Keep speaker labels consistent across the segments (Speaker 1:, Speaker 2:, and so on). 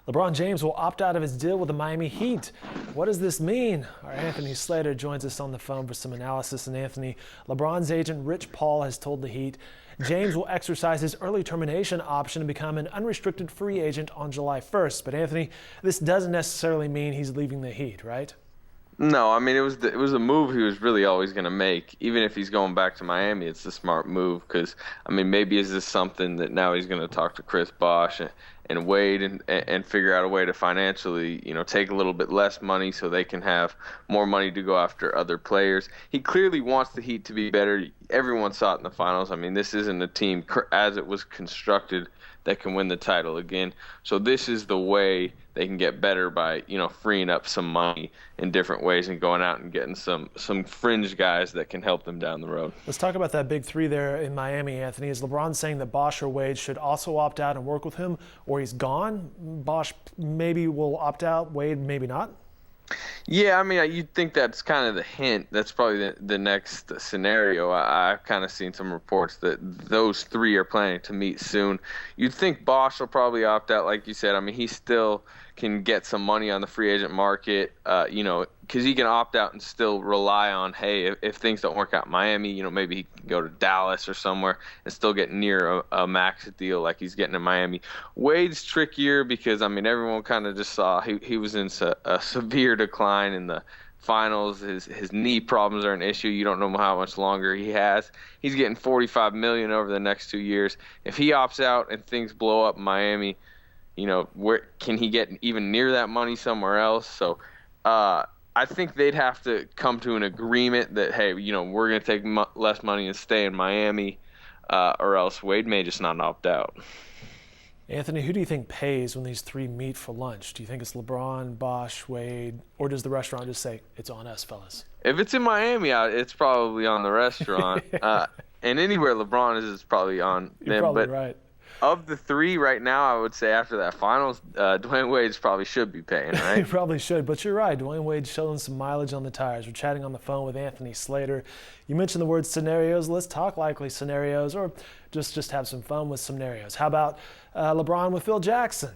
Speaker 1: LeBron James will opt out of his deal with the Miami Heat. What does this mean? Our Anthony Slater joins us on the phone for some analysis. And Anthony, LeBron's agent Rich Paul has told the Heat James will exercise his early termination option and become an unrestricted free agent on July 1st. But Anthony, this doesn't necessarily mean he's leaving the Heat, right?
Speaker 2: No, I mean it was a move he was really always going to make. Even if he's going back to Miami, it's a smart move because I mean maybe is this something that now he's going to talk to Chris Bosh and Wade and figure out a way to financially take a little bit less money so they can have more money to go after other players. He clearly wants the Heat to be better. Everyone saw it in the finals. I mean this isn't a team as it was constructed that can win the title again. So this is the way they can get better by, freeing up some money in different ways and going out and getting some fringe guys that can help them down the road.
Speaker 1: Let's talk about that big three there in Miami, Anthony. Is LeBron saying that Bosh or Wade should also opt out and work with him, or he's gone? Bosh maybe will opt out, Wade maybe not?
Speaker 2: Yeah, I mean, you'd think that's kind of the hint. That's probably the next scenario. I've kind of seen some reports that those three are planning to meet soon. You'd think Bosh will probably opt out, like you said. I mean, he still can get some money on the free agent market, because he can opt out and still rely on, hey, if things don't work out in Miami, maybe he can go to Dallas or somewhere and still get near a max deal like he's getting in Miami. Wade's trickier because, I mean, everyone kind of just saw he was in a severe decline in the finals. His knee problems are an issue. You don't know how much longer he has. He's getting $45 million over the next 2 years. If he opts out and things blow up in Miami, where can he get even near that money somewhere else? So I think they'd have to come to an agreement that, hey, we're going to take less money and stay in Miami, or else Wade may just not opt out.
Speaker 1: Anthony, who do you think pays when these three meet for lunch? Do you think it's LeBron, Bosh, Wade, or does the restaurant just say, it's on us, fellas?
Speaker 2: If it's in Miami, it's probably on the restaurant. And anywhere LeBron is, it's probably on them.
Speaker 1: You're probably right.
Speaker 2: Of the three right now, I would say after that finals, Dwayne Wade probably should be paying, right?
Speaker 1: He probably should, but you're right. Dwayne Wade's showing some mileage on the tires. We're chatting on the phone with Anthony Slater. You mentioned the word scenarios. Let's talk likely scenarios, or just have some fun with scenarios. How about LeBron with Phil Jackson?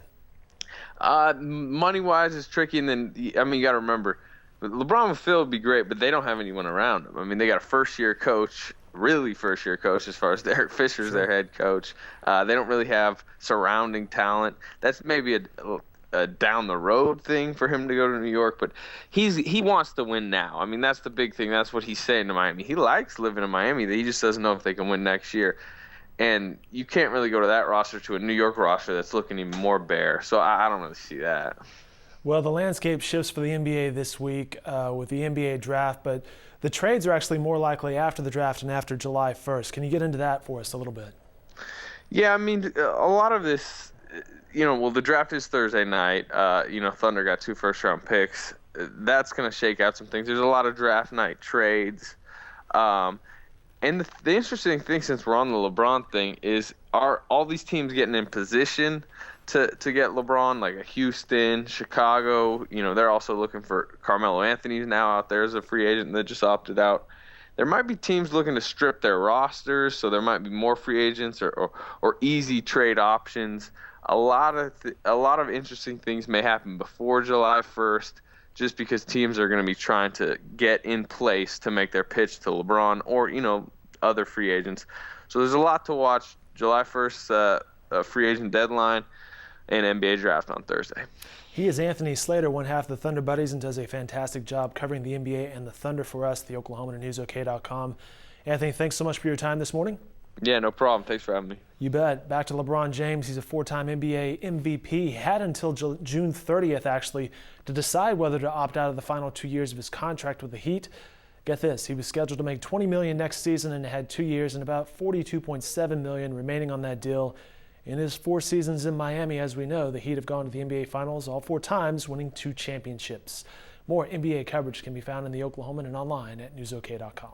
Speaker 2: Money-wise, it's tricky, and then, I mean, you got to remember, LeBron with Phil would be great, but they don't have anyone around him. I mean, they got a first-year coach, really first-year coach as far as Derek Fisher's their head coach. They don't really have surrounding talent. That's maybe a down-the-road thing for him to go to New York, but he wants to win now. I mean, that's the big thing. That's what he's saying to Miami. He likes living in Miami. He just doesn't know if they can win next year. And you can't really go to that roster to a New York roster that's looking even more bare. So I don't really see that.
Speaker 1: Well, the landscape shifts for the NBA this week with the NBA draft, but the trades are actually more likely after the draft and after July 1st. Can you get into that for us a little bit?
Speaker 2: Yeah, I mean, a lot of this, the draft is Thursday night. Thunder got 2 first-round picks. That's going to shake out some things. There's a lot of draft night trades. And the interesting thing, since we're on the LeBron thing, is are all these teams getting in position to get LeBron, like a Houston, Chicago? They're also looking for Carmelo Anthony's now out there as a free agent that just opted out. There might be teams looking to strip their rosters, so there might be more free agents or easy trade options. A lot of interesting things may happen before July 1st. Just because teams are going to be trying to get in place to make their pitch to LeBron or, other free agents. So there's a lot to watch. July 1st, free agent deadline, and NBA draft on Thursday.
Speaker 1: He is Anthony Slater, one half of the Thunder Buddies, and does a fantastic job covering the NBA and the Thunder for us, the Oklahoman and NewsOK.com. Anthony, thanks so much for your time this morning.
Speaker 2: Yeah, no problem. Thanks for having me.
Speaker 1: You bet. Back to LeBron James. He's a 4-time NBA MVP. He had until June 30th, actually, to decide whether to opt out of the final 2 years of his contract with the Heat. Get this, he was scheduled to make $20 million next season and had 2 years and about $42.7 million remaining on that deal. In his 4 seasons in Miami, as we know, the Heat have gone to the NBA Finals all 4 times, winning 2 championships. More NBA coverage can be found in the Oklahoman and online at NewsOK.com.